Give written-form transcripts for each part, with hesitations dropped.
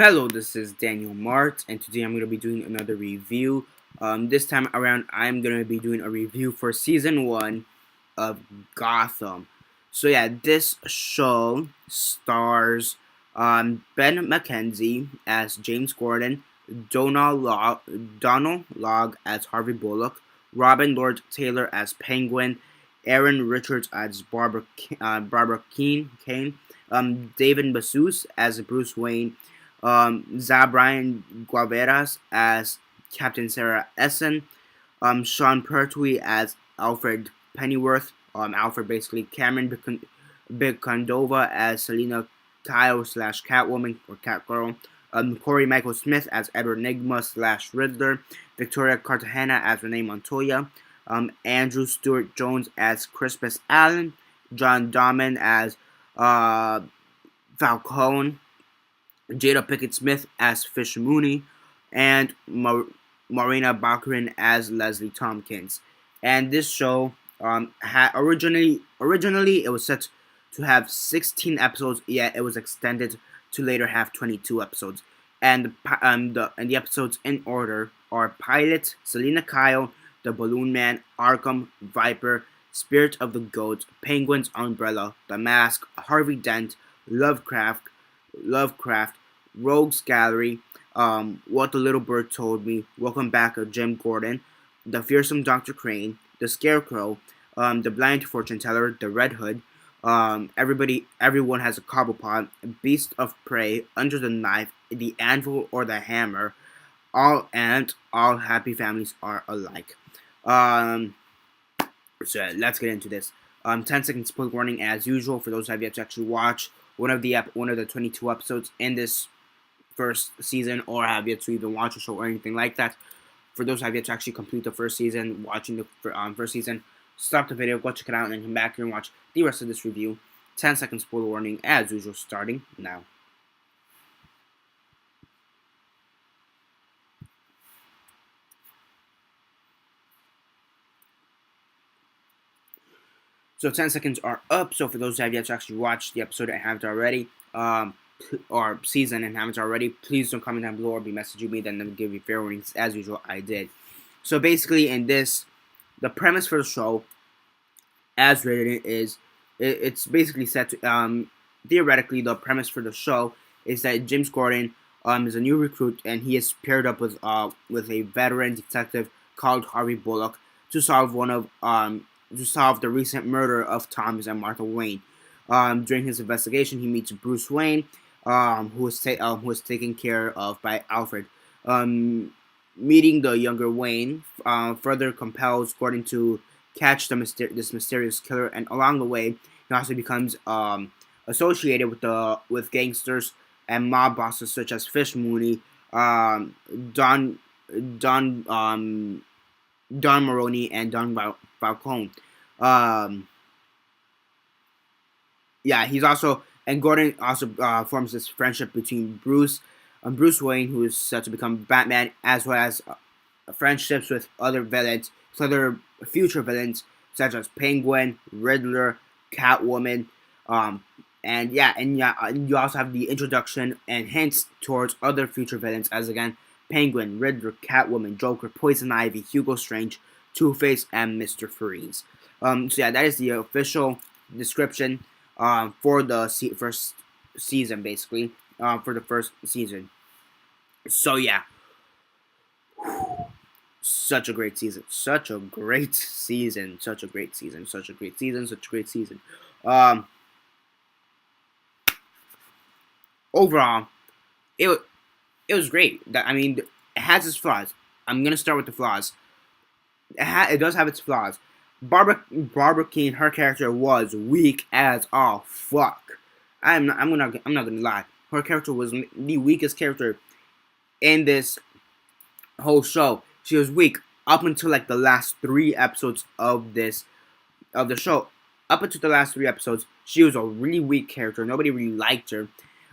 Hello, this is Daniel Mart, and today I'm going to be doing another review. This time around, I'm going to be doing a review for season 1 of Gotham. So yeah, this show stars Ben McKenzie as James Gordon, Donald Logg as Harvey Bullock, Robin Lord Taylor as Penguin, Aaron Richards as Barbara Kane, David Bassus as Bruce Wayne, Zabrian Guaveras as Captain Sarah Essen, Sean Pertwee as Alfred Pennyworth, Alfred basically, Cameron Bicondova as Selena Kyle slash Catwoman or Catgirl, Corey Michael Smith as Edward Nigma slash Riddler, Victoria Cartagena as Renee Montoya, Andrew Stewart Jones as Crispus Allen, John Dahman as Falcone, Jada Pickett Smith as Fish Mooney, and Marina Baccarin as Leslie Tompkins. And this show had originally it was set to have 16 episodes, yet it was extended to later have 22 episodes. And the episodes in order are Pilot, Selena Kyle, The Balloon Man, Arkham, Viper, Spirit of the Goat, Penguin's Umbrella, The Mask, Harvey Dent, Lovecraft, Rogues Gallery, What the Little Bird Told Me, Welcome Back of Jim Gordon, The Fearsome Dr. Crane, The Scarecrow, The Blind Fortune Teller, The Red Hood, Everyone Has a Cobblepot, Beast of Prey, Under the Knife, The Anvil or the Hammer, All Happy Families Are Alike. So let's get into this. 10-second spoiler warning as usual for those who have yet to actually watch one of the 22 episodes in this first season, or have yet to even watch a show or anything like that. For those who have yet to actually complete the first season, watching the first season, stop the video, go check it out, and then come back here and watch the rest of this review. 10-second spoiler warning as usual, starting now. So 10 seconds are up. So for those who have yet to actually watch the episode and haven't already, or season and haven't already, please don't comment down below or be messaging me. Then I'll give you fair warnings as usual. I did. So basically, in this, the premise for the show, as written, is it's basically set to theoretically the premise for the show is that James Gordon is a new recruit and he is paired up with a veteran detective called Harvey Bullock to solve the recent murder of Thomas and Martha Wayne. During his investigation, he meets Bruce Wayne, who is taken care of by Alfred. Meeting the younger Wayne further compels Gordon to catch this mysterious killer, and along the way, he also becomes associated with gangsters and mob bosses such as Fish Mooney, Don Maroney, and Don Falcone. He's also, and Gordon also forms this friendship between Bruce Wayne, who is set to become Batman, as well as friendships with other future villains such as Penguin, Riddler, Catwoman, and you also have the introduction and hints towards other future villains as again Penguin, Riddler, Catwoman, Joker, Poison Ivy, Hugo Strange, Two-Face, and Mr. Freeze. That is the official description for the first season, basically, for the first season. So yeah, such a great season, such a great season, such a great season, such a great season, such a great season. Overall, it was great. I mean, it has its flaws. I'm gonna start with the flaws. It does have its flaws. Barbara Keane, her character was weak as all fuck. I'm not gonna lie. Her character was the weakest character in this whole show. She was weak up until like the last 3 episodes of the show. Up until the last 3 episodes, she was a really weak character. Nobody really liked her.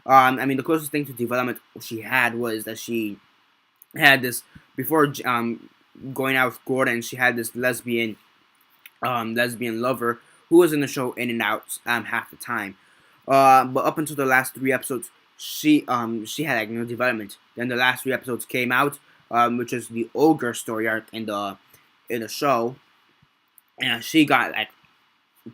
I mean, the closest thing to development she had was that she had this before going out with Gordon. She had this lesbian lover who was in the show in and out half the time. But up until the last 3 episodes, she had like no development. Then the last 3 episodes came out, which is the ogre story arc in the show, and she got like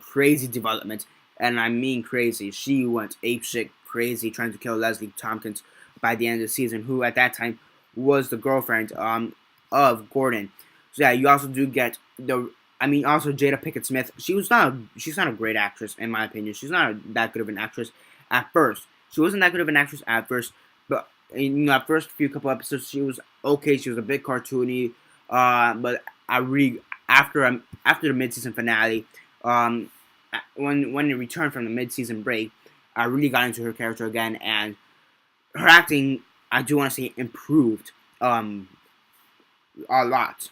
crazy development, and I mean crazy. She went apeshit crazy trying to kill Leslie Tompkins by the end of the season, who at that time was the girlfriend of Gordon. So yeah, you also do get the. I mean, also Jada Pinkett Smith. She's not a great actress in my opinion. She's not that good of an actress at first. She wasn't that good of an actress at first, but at first few couple episodes she was okay. She was a bit cartoony, but I really after the mid season finale, um, when it returned from the mid season break, I really got into her character again, and her acting, I do want to say, improved a lot.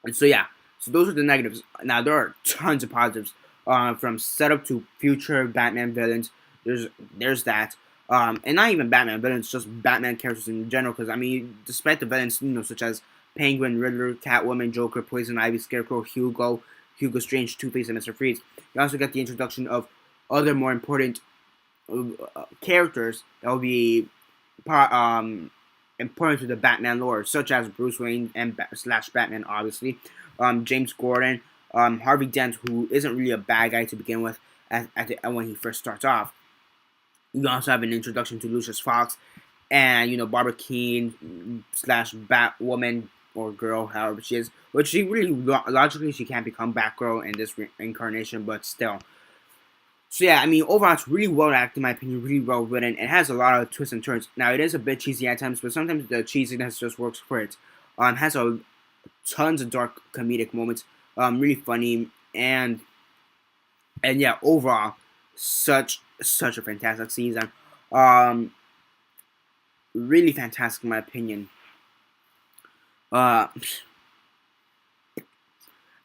And so yeah, so those are the negatives. Now there are tons of positives, from setup to future Batman villains. There's that, and not even Batman villains, just Batman characters in general. Because I mean, despite the villains, such as Penguin, Riddler, Catwoman, Joker, Poison Ivy, Scarecrow, Hugo Strange, Two-Face, and Mr. Freeze, you also get the introduction of other more important characters that will be important to the Batman lore, such as Bruce Wayne and slash Batman, obviously, James Gordon, Harvey Dent, who isn't really a bad guy to begin with when he first starts off. You also have an introduction to Lucius Fox, and Barbara Keene slash Batwoman or girl, however she is, which she really logically she can't become Batgirl in this incarnation, but still. So yeah, I mean, overall, it's really well acted, in my opinion, really well written. It has a lot of twists and turns. Now, it is a bit cheesy at times, but sometimes the cheesiness just works for it. Has tons of dark comedic moments, really funny, and yeah, overall, such a fantastic season. Really fantastic, in my opinion. I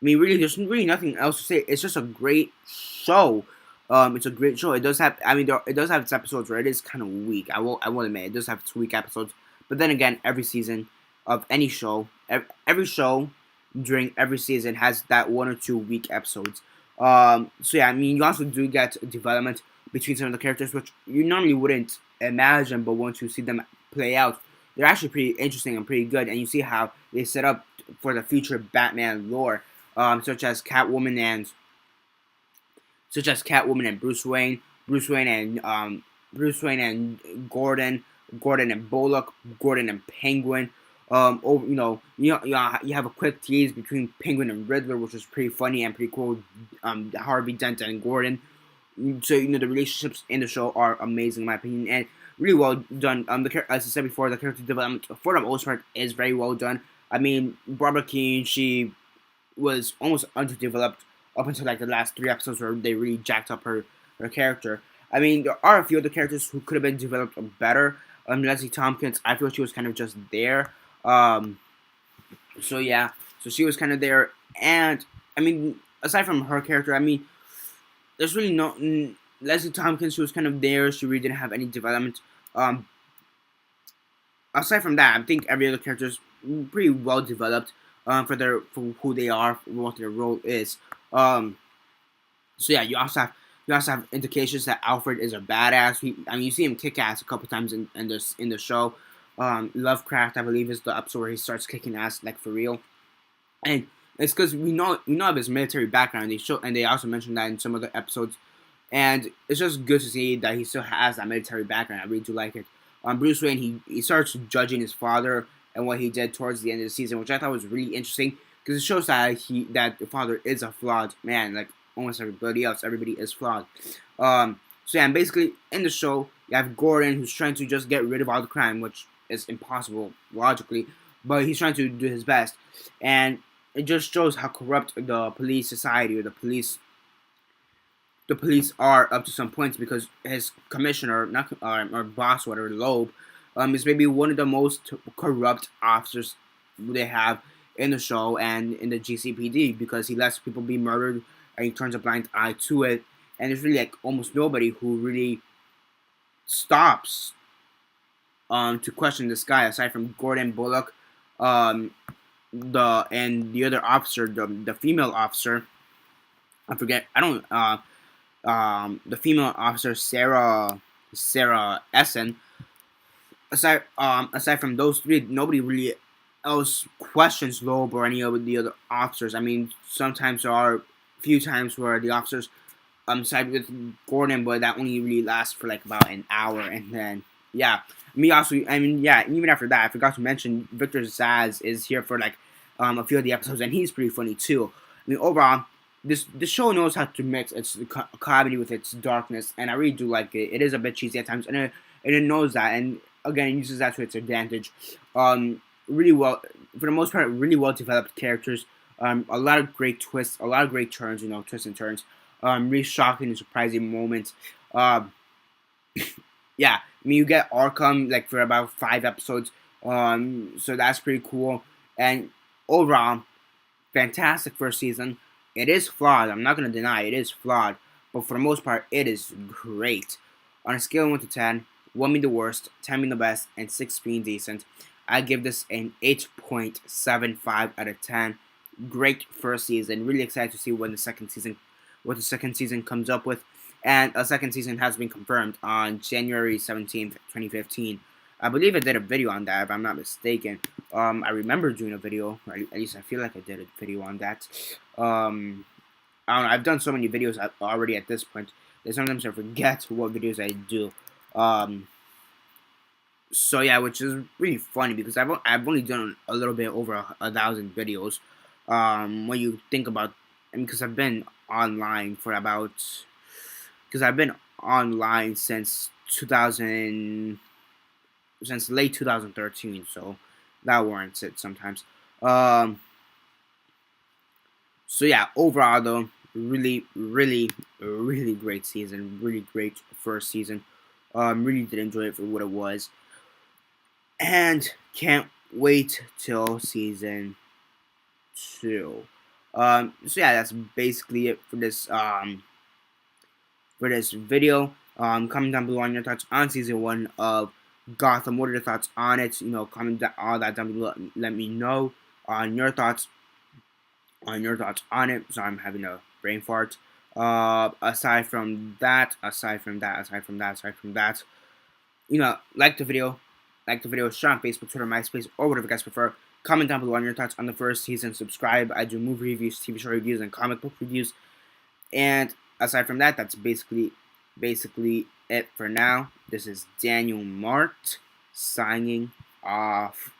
mean, really, there's really nothing else to say. It's just a great show. It's a great show. It does have, I mean, it does have its episodes where it is kind of weak. I will admit, it does have its weak episodes. But then again, every season of any show, every show during every season has that 1 or 2 weak episodes. So yeah, I mean, you also do get development between some of the characters, which you normally wouldn't imagine, but once you see them play out, they're actually pretty interesting and pretty good. And you see how they set up for the future Batman lore, such as Catwoman and Bruce Wayne and Gordon and Bullock, Gordon and Penguin. You have a quick tease between Penguin and Riddler, which is pretty funny and pretty cool. Harvey Dent and Gordon. So the relationships in the show are amazing, in my opinion, and really well done. As I said before, the character development for the most part is very well done. I mean, Barbara Keene, she was almost underdeveloped up until like the last 3 episodes where they really jacked up her character. I mean, there are a few other characters who could have been developed better. Leslie Tompkins, I feel she was kind of just there. So yeah, so she was kind of there, and I mean, aside from her character, I mean, there's really no Leslie Tompkins. She was kind of there. She really didn't have any development. Aside from that, I think every other character is pretty well developed. For who they are, for what their role is. So yeah, you also have indications that Alfred is a badass. You see him kick ass a couple times in the show. Lovecraft, I believe, is the episode where he starts kicking ass like for real, and it's because we know of his military background. They also mentioned that in some other episodes, and it's just good to see that he still has that military background. I really do like it. Bruce Wayne, he starts judging his father and what he did towards the end of the season, which I thought was really interesting because it shows that the father is a flawed man, like almost everybody else. Everybody is flawed. So yeah, and basically in the show you have Gordon, who's trying to just get rid of all the crime, which is impossible logically, but he's trying to do his best, and it just shows how corrupt the police society or the police are up to some points, because his commissioner, not or boss, whatever, Loeb, is maybe one of the most corrupt officers they have in the show and in the GCPD, because he lets people be murdered and he turns a blind eye to it, and there's really like almost nobody who really stops to question this guy aside from Gordon, Bullock, the other officer, the female officer. I forget. I don't. The female officer, Sarah Essen. aside from those three, nobody really else questions Loeb or any of the other officers. I mean, sometimes there are a few times where the officers side with Gordon, but that only really lasts for like about an hour, and then yeah, me also. I mean, yeah, even after that, I forgot to mention Victor Zaz is here for like a few of the episodes, and he's pretty funny too. I mean, overall, this show knows how to mix its comedy with its darkness, and I really do like it. It is a bit cheesy at times, and it knows that, and again, it uses that to its advantage. Really well, for the most part, really well developed characters. A lot of great twists, a lot of great turns, twists and turns. Really shocking and surprising moments. Um, yeah, I mean, you get Arkham like for about 5 episodes. So that's pretty cool. And overall, fantastic first season. It is flawed. I'm not gonna deny it is flawed, but for the most part, it is great. On a scale of 1 to 10, 1 being the worst, 10 being the best, and 6 being decent, I give this an 8.75 out of 10. Great first season. Really excited to see what the second season comes up with. And a second season has been confirmed on January 17th, 2015. I believe I did a video on that, if I'm not mistaken. I remember doing a video, or at least I feel like I did a video on that. I don't know, I've done so many videos already at this point that sometimes I forget what videos I do. So yeah, which is really funny because I've only done a little bit over 1,000 videos. When you think about, I mean, because I've been online for about, because I've been online since 2000, since late 2013, so that warrants it sometimes. Um, so yeah, overall though, really, really, really great season, really great first season. Really did enjoy it for what it was, and can't wait till season 2. So yeah, that's basically it for this video. Comment down below on your thoughts on season 1 of Gotham. What are your thoughts on it? Comment all that down below. Let me know on your thoughts on it. So I'm having a brain fart. Aside from that, like the video, share on Facebook, Twitter, MySpace, or whatever you guys prefer. Comment down below on your thoughts on the first season. Subscribe. I do movie reviews, TV show reviews, and comic book reviews. And aside from that, that's basically it for now. This is Daniel Mart signing off.